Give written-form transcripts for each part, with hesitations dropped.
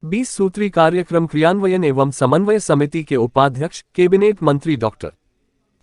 20 सूत्री कार्यक्रम क्रियान्वयन एवं समन्वय समिति के उपाध्यक्ष कैबिनेट मंत्री डॉक्टर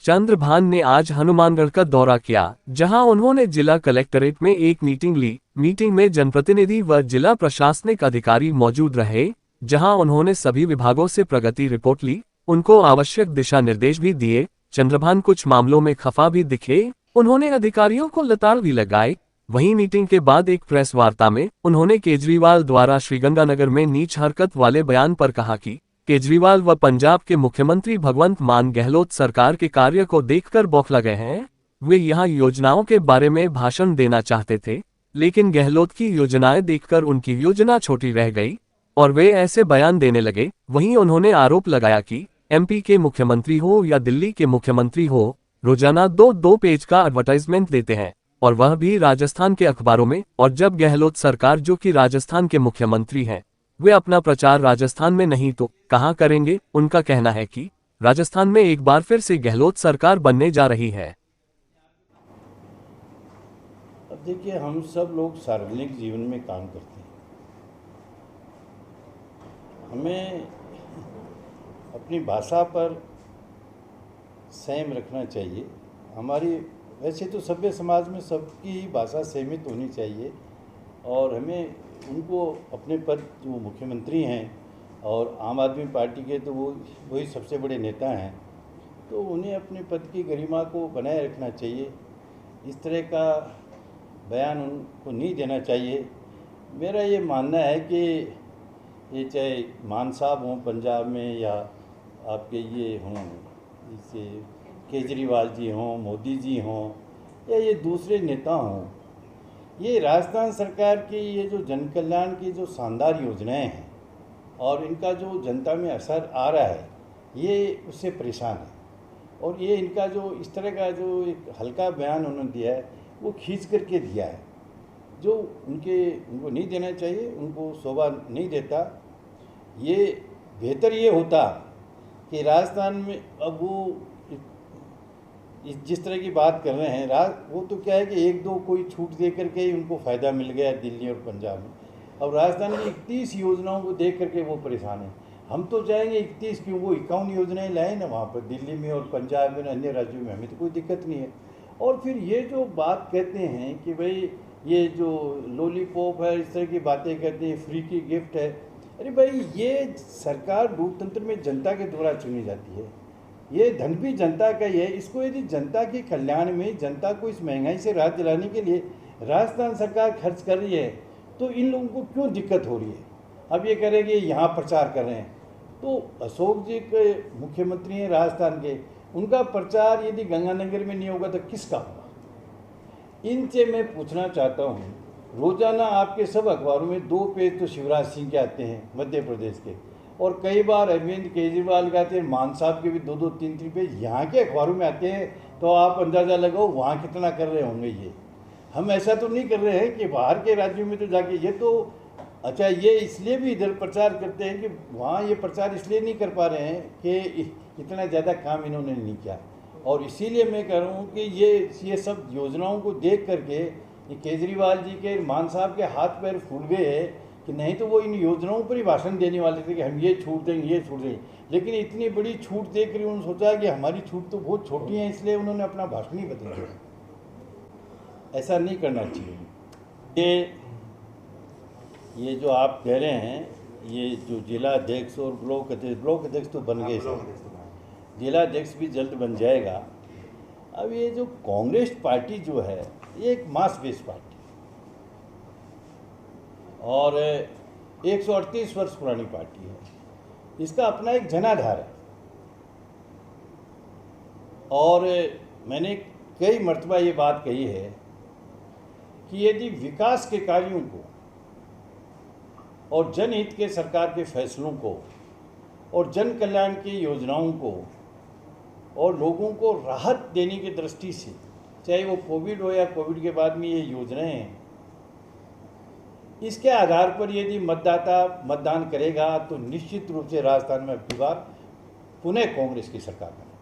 चंद्रभान ने आज हनुमानगढ़ का दौरा किया, जहां उन्होंने जिला कलेक्ट्रेट में एक मीटिंग ली। मीटिंग में जनप्रतिनिधि व जिला प्रशासनिक अधिकारी मौजूद रहे, जहां उन्होंने सभी विभागों से प्रगति रिपोर्ट ली, उनको आवश्यक दिशा निर्देश भी दिए। चंद्रभान कुछ मामलों में खफा भी दिखे, उन्होंने अधिकारियों को लताड़ भी लगाई। वहीं मीटिंग के बाद एक प्रेस वार्ता में उन्होंने केजरीवाल द्वारा श्रीगंगानगर में नीच हरकत वाले बयान पर कहा कि केजरीवाल व पंजाब के मुख्यमंत्री भगवंत मान गहलोत सरकार के कार्य को देखकर बौखला गए हैं। वे यहां योजनाओं के बारे में भाषण देना चाहते थे, लेकिन गहलोत की योजनाएं देखकर उनकी योजना छोटी रह गई और वे ऐसे बयान देने लगे। वहीं उन्होंने आरोप लगाया कि एमपी के मुख्यमंत्री हो या दिल्ली के मुख्यमंत्री हो, रोजाना दो पेज का एडवर्टाइजमेंट देते हैं, और वह भी राजस्थान के अखबारों में। और जब गहलोत सरकार, जो कि राजस्थान के मुख्यमंत्री हैं, वे अपना प्रचार राजस्थान में नहीं तो कहां करेंगे। उनका कहना है कि राजस्थान में एक बार फिर से गहलोत सरकार बनने जा रही है। अब देखिए, हम सब लोग सार्वजनिक जीवन में काम करते हैं, हमें अपनी भाषा पर संयम रखना चाहिए। हमारी वैसे तो सभ्य समाज में सबकी भाषा सीमित होनी चाहिए, और हमें उनको अपने पद, जो मुख्यमंत्री हैं और आम आदमी पार्टी के, तो वही सबसे बड़े नेता हैं, तो उन्हें अपने पद की गरिमा को बनाए रखना चाहिए। इस तरह का बयान उनको नहीं देना चाहिए। मेरा ये मानना है कि ये चाहे मान साहब हों पंजाब में, या आपके ये हों, जैसे केजरीवाल जी हों, मोदी जी हों, या ये दूसरे नेता हों, ये राजस्थान सरकार की ये जो जन कल्याण की जो शानदार योजनाएं हैं और इनका जो जनता में असर आ रहा है, ये उससे परेशान है। और ये इनका जो इस तरह का जो एक हल्का बयान उन्होंने दिया है, वो खींच करके दिया है, जो उनको नहीं देना चाहिए, उनको शोभा नहीं देता। ये बेहतर ये होता कि राजस्थान में अब वो जिस तरह की बात कर रहे हैं, वो तो क्या है कि एक दो कोई छूट दे करके ही उनको फ़ायदा मिल गया दिल्ली और पंजाब में। अब राजस्थान की 31 योजनाओं को देख करके वो परेशान है। हम तो चाहेंगे 31 क्यों, वो 51 योजनाएं लाए ना वहाँ पर दिल्ली में और पंजाब में, अन्य राज्यों में, हमें तो कोई दिक्कत नहीं है। और फिर ये जो बात कहते हैं कि भाई ये जो लॉलीपॉप है, इस तरह की बातें करते हैं, फ्री की गिफ्ट है। अरे भाई, ये सरकार लोकतंत्र में जनता के द्वारा चुनी जाती है, ये धन भी जनता का ही है। इसको यदि जनता के कल्याण में, जनता को इस महंगाई से राहत दिलाने के लिए राजस्थान सरकार खर्च कर रही है, तो इन लोगों को क्यों दिक्कत हो रही है। अब ये करेंगे यहाँ प्रचार कर रहे हैं, तो अशोक जी के मुख्यमंत्री हैं राजस्थान के, उनका प्रचार यदि गंगानगर में नहीं होगा तो किसका होगा। इनसे मैं पूछना चाहता हूँ, रोजाना आपके सब अखबारों में 2 पेज तो शिवराज सिंह के आते हैं मध्य प्रदेश के, और कई बार अरविंद केजरीवाल के आते हैं, मान साहब के भी 2-2, 3-3 पेज यहाँ के अखबारों में आते हैं। तो आप अंदाज़ा लगाओ वहाँ कितना कर रहे होंगे ये। हम ऐसा तो नहीं कर रहे हैं कि बाहर के राज्यों में तो जाके ये तो, अच्छा, ये इसलिए भी इधर प्रचार करते हैं कि वहाँ ये प्रचार इसलिए नहीं कर पा रहे हैं कि इतना ज़्यादा काम इन्होंने नहीं किया। और इसीलिए मैं कह रहा हूँ कि ये सब योजनाओं को देख करके ये केजरीवाल जी के, मान साहब के हाथ पैर फूल गए कि नहीं तो वो इन योजनाओं पर ही भाषण देने वाले थे कि हम ये छूट देंगे, ये छूट देंगे। लेकिन इतनी बड़ी छूट देख कर उन्होंने सोचा कि हमारी छूट तो बहुत छोटी है, इसलिए उन्होंने अपना भाषण ही बदल दिया। ऐसा नहीं करना चाहिए। ये जो आप कह रहे हैं, ये जो जिला अध्यक्ष और ब्लॉक अध्यक्ष तो बन गए, जिला अध्यक्ष भी जल्द बन जाएगा। अब ये जो कांग्रेस पार्टी जो है, ये एक मास बेस्ड पार्टी और 138 वर्ष पुरानी पार्टी है। इसका अपना एक जनाधार है, और मैंने कई मर्तबा ये बात कही है कि यदि विकास के कार्यों को और जनहित के सरकार के फैसलों को और जन कल्याण की योजनाओं को और लोगों को राहत देने की दृष्टि से, चाहे वो कोविड हो या कोविड के बाद में ये योजनाएं हैं, इसके आधार पर यदि मतदाता मतदान करेगा तो निश्चित रूप से राजस्थान में अगली बार पुनः कांग्रेस की सरकार बनेगी।